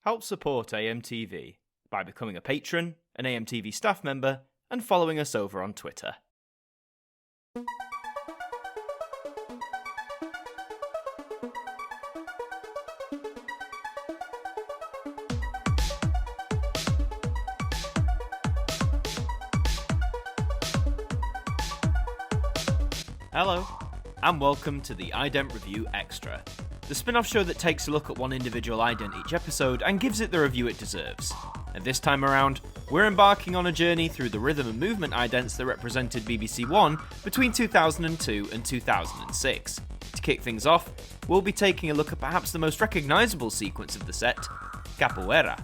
Help support AMTV by becoming a patron, an AMTV staff member, and following us over on Twitter. Hello, and welcome to the Ident Review Extra, the spin-off show that takes a look at one individual ident each episode and gives it the review it deserves. And this time around, we're embarking on a journey through the rhythm and movement idents that represented BBC One between 2002 and 2006. To kick things off, we'll be taking a look at perhaps the most recognisable sequence of the set, Capoeira.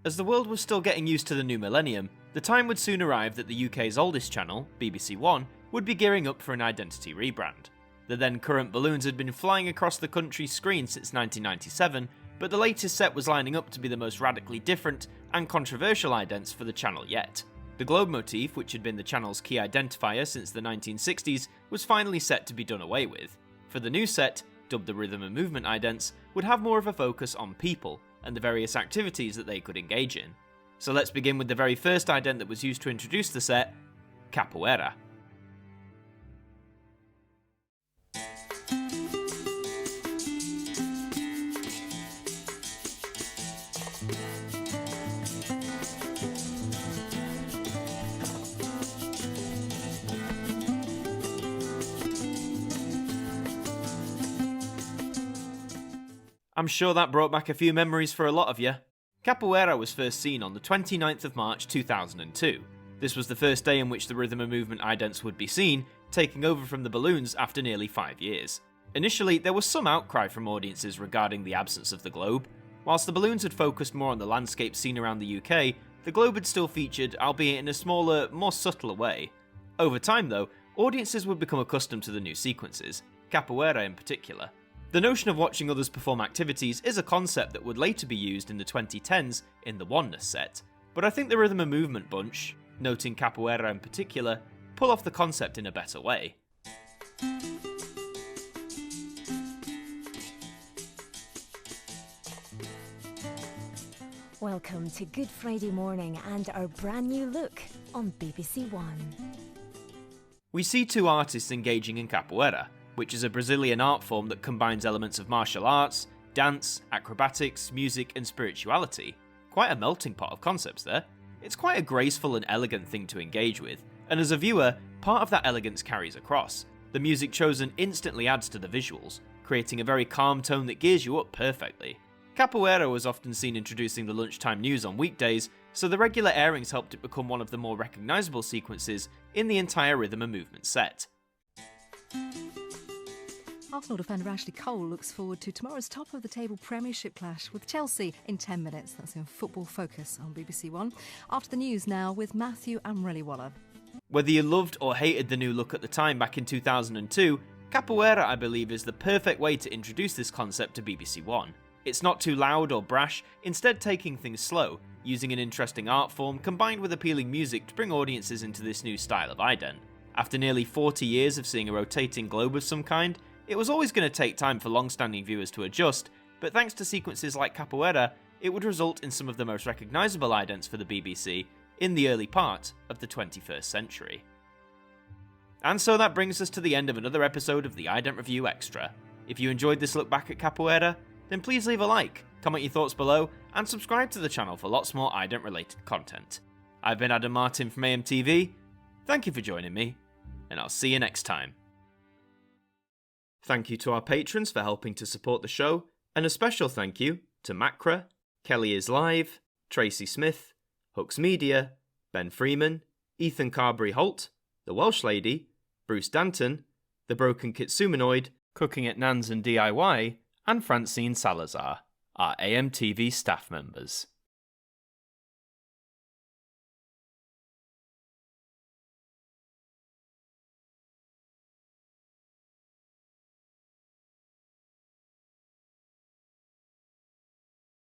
As the world was still getting used to the new millennium, the time would soon arrive that the UK's oldest channel, BBC One, would be gearing up for an identity rebrand. The then current balloons had been flying across the country's screen since 1997, but the latest set was lining up to be the most radically different and controversial idents for the channel yet. The globe motif, which had been the channel's key identifier since the 1960s, was finally set to be done away with. For the new set, dubbed the Rhythm and Movement idents, would have more of a focus on people and the various activities that they could engage in. So let's begin with the very first ident that was used to introduce the set, Capoeira. I'm sure that brought back a few memories for a lot of you. Capoeira was first seen on the 29th of March 2002. This was the first day in which the rhythm and movement idents would be seen, taking over from the balloons after nearly 5 years. Initially, there was some outcry from audiences regarding the absence of the globe. Whilst the balloons had focused more on the landscape seen around the UK, the globe had still featured, albeit in a smaller, more subtle way. Over time though, audiences would become accustomed to the new sequences, Capoeira in particular. The notion of watching others perform activities is a concept that would later be used in the 2010s in the Oneness set, but I think the Rhythm and Movement bunch, noting Capoeira in particular, pull off the concept in a better way. Welcome to Good Friday morning and our brand new look on BBC One. We see two artists engaging in Capoeira, which is a Brazilian art form that combines elements of martial arts, dance, acrobatics, music and spirituality. Quite a melting pot of concepts there. It's quite a graceful and elegant thing to engage with, and as a viewer, part of that elegance carries across. The music chosen instantly adds to the visuals, creating a very calm tone that gears you up perfectly. Capoeira was often seen introducing the lunchtime news on weekdays, so the regular airings helped it become one of the more recognisable sequences in the entire Rhythm and Movement set. Arsenal defender Ashley Cole looks forward to tomorrow's top-of-the-table Premiership clash with Chelsea in 10 minutes. That's in Football Focus on BBC One. After the news now with Matthew Amreliwala. Whether you loved or hated the new look at the time back in 2002, Capoeira, I believe, is the perfect way to introduce this concept to BBC One. It's not too loud or brash, instead taking things slow, using an interesting art form combined with appealing music to bring audiences into this new style of ident. After nearly 40 years of seeing a rotating globe of some kind, it was always going to take time for long-standing viewers to adjust, but thanks to sequences like Capoeira, it would result in some of the most recognisable idents for the BBC in the early part of the 21st century. And so that brings us to the end of another episode of the Ident Review Extra. If you enjoyed this look back at Capoeira, then please leave a like, comment your thoughts below, and subscribe to the channel for lots more ident-related content. I've been Adam Martyn from AMTV, thank you for joining me, and I'll see you next time. Thank you to our patrons for helping to support the show, and a special thank you to Macra, Kelly is Live, Tracy Smith, Hooks Media, Ben Freeman, Ethan Carberry-Holt, The Welsh Lady, Bruce Danton, The Broken Kitsumanoid, Cooking at Nans and DIY, and Francine Salazar, our AMTV staff members.